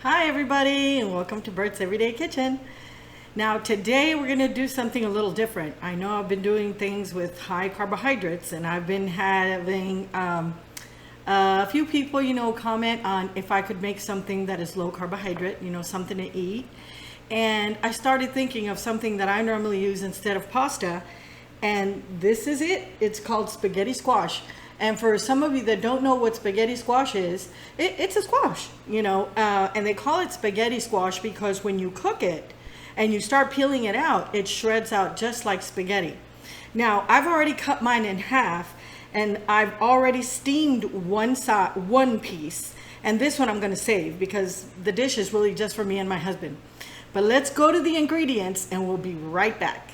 Hi everybody, and welcome to Bert's Everyday Kitchen. Now today we're going to do something a little different. I know I've been doing things with high carbohydrates, and I've been having a few people, comment on if I could make something that is low carbohydrate, something to eat. And I started thinking of something that I normally use instead of pasta, and this is it. It's called spaghetti squash. And for some of you that don't know what spaghetti squash is, it's a squash, and they call it spaghetti squash because when you cook it and you start peeling it out, it shreds out just like spaghetti. Now, I've already cut mine in half, and I've already steamed one piece, and this one I'm going to save because the dish is really just for me and my husband. But let's go to the ingredients and we'll be right back.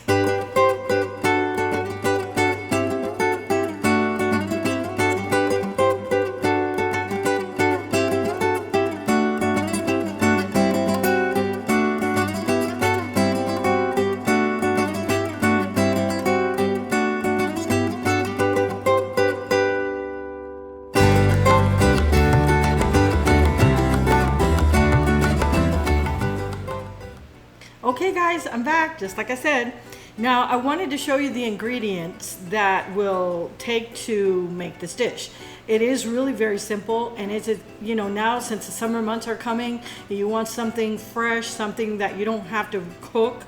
Okay guys, I'm back, just like I said. Now I wanted to show you the ingredients that will take to make this dish. It is really very simple, and it's now since the summer months are coming, you want something fresh, something that you don't have to cook.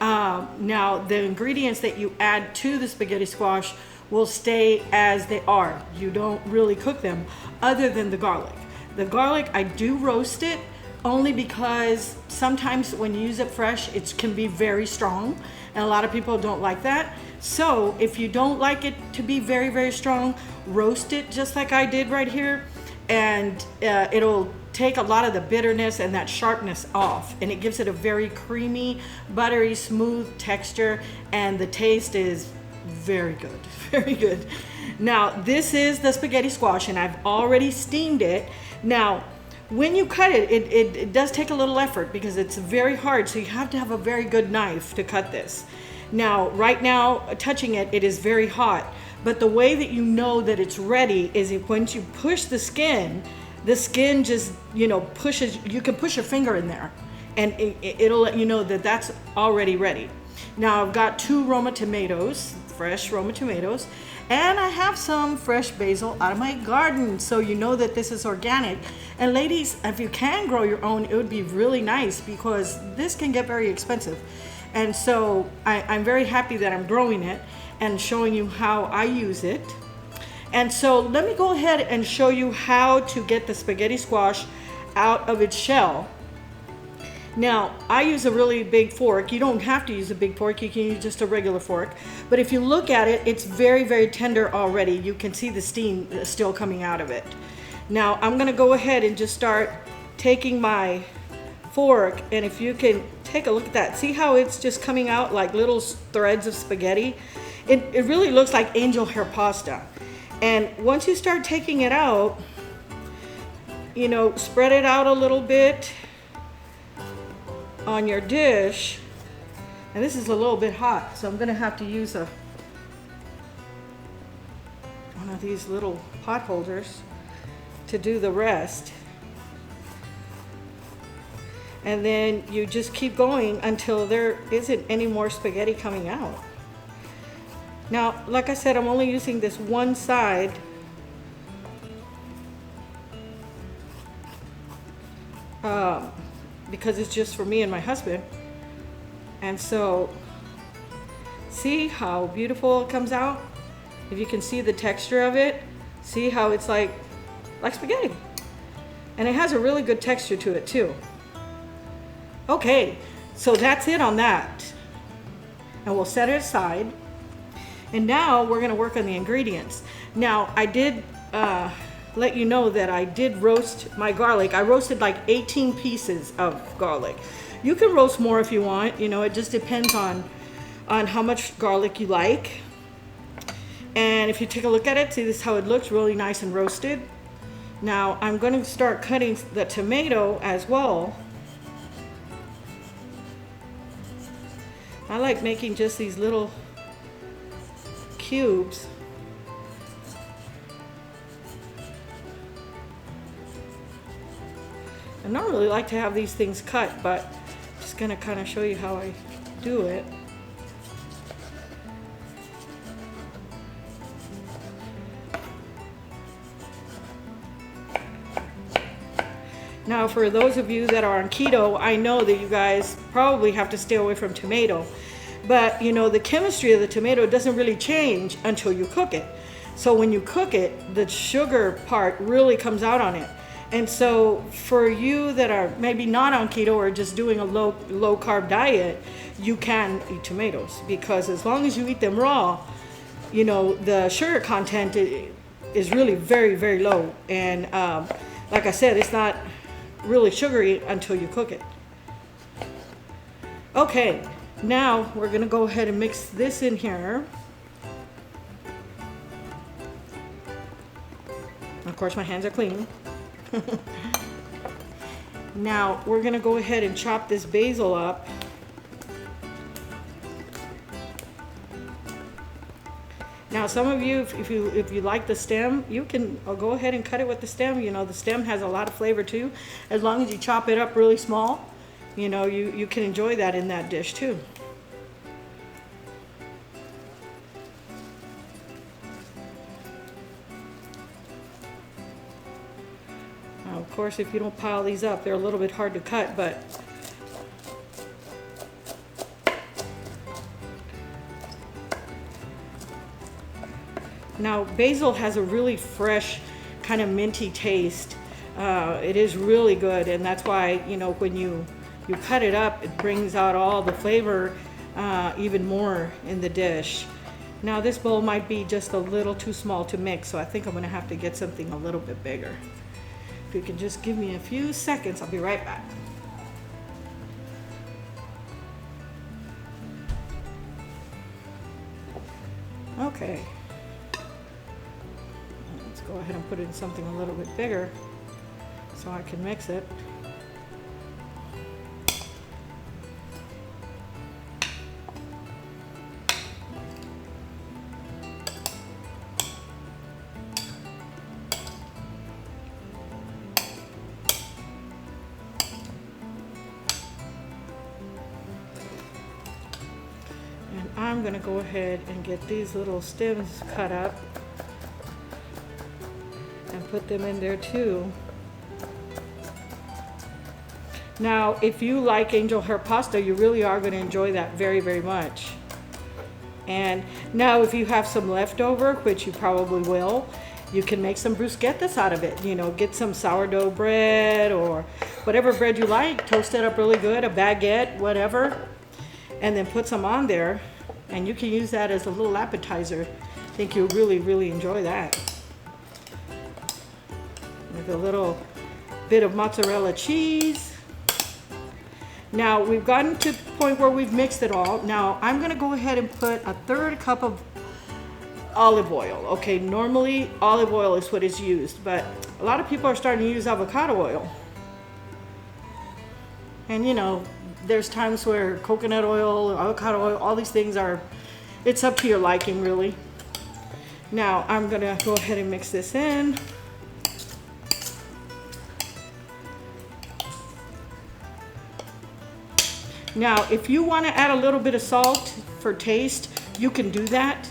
Now the ingredients that you add to the spaghetti squash will stay as they are. You don't really cook them other than the garlic. The garlic, I do roast it, only because sometimes when you use it fresh, it can be very strong, and a lot of people don't like that. So if you don't like it to be very, very strong, roast it just like I did right here, and it'll take a lot of the bitterness and that sharpness off, and it gives it a very creamy, buttery, smooth texture, and the taste is very good, very good. Now, this is the spaghetti squash, and I've already steamed it. Now, when you cut it, it does take a little effort because it's very hard, so you have to have a very good knife to cut this. Now, right now, touching it, it is very hot, but the way that you know that it's ready is once you push the skin just, pushes, you can push your finger in there, and it'll let you know that that's already ready. Now, I've got 2 Roma tomatoes, fresh Roma tomatoes, and I have some fresh basil out of my garden, so you know that this is organic. And ladies, if you can grow your own, it would be really nice because this can get very expensive. And so I'm very happy that I'm growing it and showing you how I use it. And so let me go ahead and show you how to get the spaghetti squash out of its shell. Now, I use a really big fork. You don't have to use a big fork, you can use just a regular fork. But if you look at it, it's very, very tender already. You can see the steam still coming out of it. Now, I'm gonna go ahead and just start taking my fork, and if you can take a look at that, see how it's just coming out like little threads of spaghetti? It really looks like angel hair pasta. And once you start taking it out, spread it out a little bit on your dish, and this is a little bit hot, so I'm gonna have to use one of these little pot holders to do the rest. And then you just keep going until there isn't any more spaghetti coming out. Now, like I said, I'm only using this one side. Because it's just for me and my husband. And so, see how beautiful it comes out? If you can see the texture of it, see how it's like spaghetti. And it has a really good texture to it too. Okay, so that's it on that. And we'll set it aside. And now we're gonna work on the ingredients. Now, I did let you know that I did roast my garlic. I roasted like 18 pieces of garlic. You can roast more if you want, it just depends on how much garlic you like. And if you take a look at it, see this is how it looks, really nice and roasted. Now I'm going to start cutting the tomato as well. I like making just these little cubes. I don't really like to have these things cut, but I'm just gonna kind of show you how I do it. Now, for those of you that are on keto, I know that you guys probably have to stay away from tomato. But, you know, the chemistry of the tomato doesn't really change until you cook it. So when you cook it, the sugar part really comes out on it. And so for you that are maybe not on keto or just doing a low carb diet, you can eat tomatoes, because as long as you eat them raw, you know, the sugar content is really very, very low. And like I said, it's not really sugary until you cook it. Okay, now we're gonna go ahead and mix this in here. Of course, my hands are clean. Now we're gonna go ahead and chop this basil up. Now, some of you, if you like the stem, you can go ahead and cut it with the stem. You know, the stem has a lot of flavor too. As long as you chop it up really small, you know, you can enjoy that in that dish too. Now, of course, if you don't pile these up, they're a little bit hard to cut, but now, basil has a really fresh, kind of minty taste. It is really good, and that's why, you know, when you cut it up, it brings out all the flavor even more in the dish. Now, this bowl might be just a little too small to mix, so I think I'm gonna have to get something a little bit bigger. If you can just give me a few seconds, I'll be right back. Okay. Go ahead and put it in something a little bit bigger so I can mix it. And I'm going to go ahead and get these little stems cut up and put them in there too. Now, if you like angel hair pasta, you really are going to enjoy that very, very much. And now if you have some leftover, which you probably will, you can make some bruschettas out of it. You know, get some sourdough bread or whatever bread you like, toast it up really good, a baguette, whatever, and then put some on there, and you can use that as a little appetizer. I think you'll really, really enjoy that. With a little bit of mozzarella cheese. Now we've gotten to the point where we've mixed it all. Now I'm gonna go ahead and put a 1/3 cup of olive oil. Okay, normally olive oil is what is used, but a lot of people are starting to use avocado oil. And you know, there's times where coconut oil, avocado oil, all these things are, it's up to your liking really. Now I'm gonna go ahead and mix this in. Now, if you want to add a little bit of salt for taste, you can do that.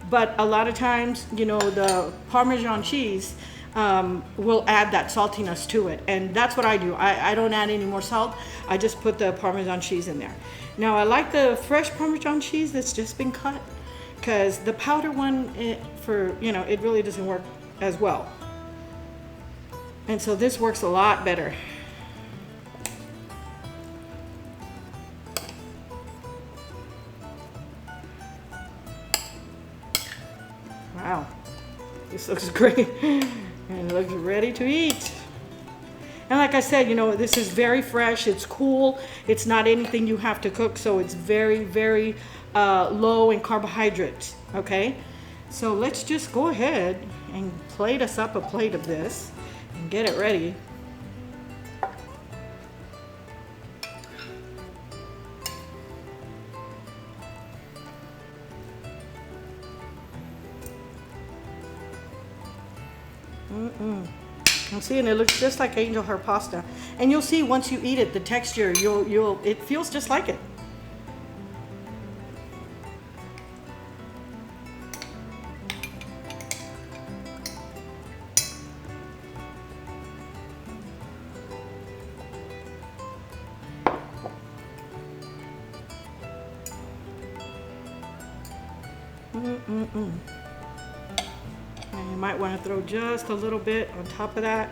But a lot of times, you know, the Parmesan cheese will add that saltiness to it. And that's what I do. I don't add any more salt. I just put the Parmesan cheese in there. Now, I like the fresh Parmesan cheese that's just been cut, because the powder one, it really doesn't work as well. And so this works a lot better. Wow, this looks great, and it looks ready to eat. And like I said, you know, this is very fresh, it's cool, it's not anything you have to cook, so it's very, very low in carbohydrates, okay? So let's just go ahead and plate us up a plate of this and get it ready. And see, and it looks just like angel hair pasta. And you'll see once you eat it, the texture, it feels just like it. And you might want to throw just a little bit on top of that.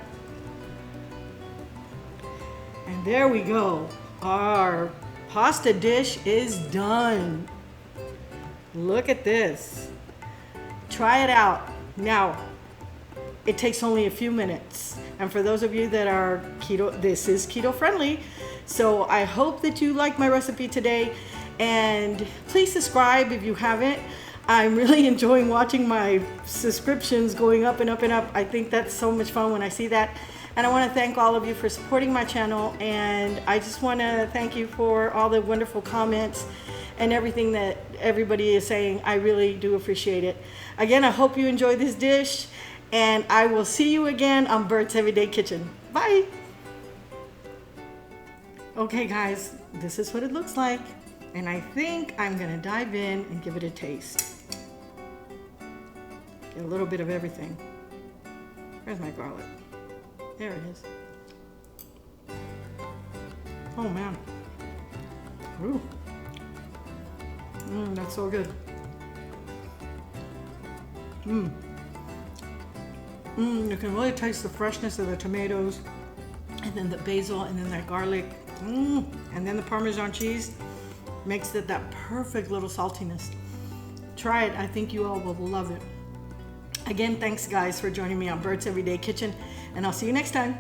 And there we go. Our pasta dish is done. Look at this. Try it out. Now, it takes only a few minutes. And for those of you that are keto, this is keto friendly. So I hope that you like my recipe today. And please subscribe if you haven't. I'm really enjoying watching my subscriptions going up and up and up. I think that's so much fun when I see that. And I want to thank all of you for supporting my channel. And I just want to thank you for all the wonderful comments and everything that everybody is saying. I really do appreciate it. Again, I hope you enjoy this dish. And I will see you again on Bert's Everyday Kitchen. Bye. Okay, guys, this is what it looks like. And I think I'm gonna dive in and give it a taste. Get a little bit of everything. Where's my garlic? There it is. Oh man. Ooh. That's so good. You can really taste the freshness of the tomatoes, and then the basil, and then that garlic, and then the Parmesan cheese. Makes it that perfect little saltiness. Try it. I think you all will love it. Again, thanks guys for joining me on Bert's Everyday Kitchen, and I'll see you next time.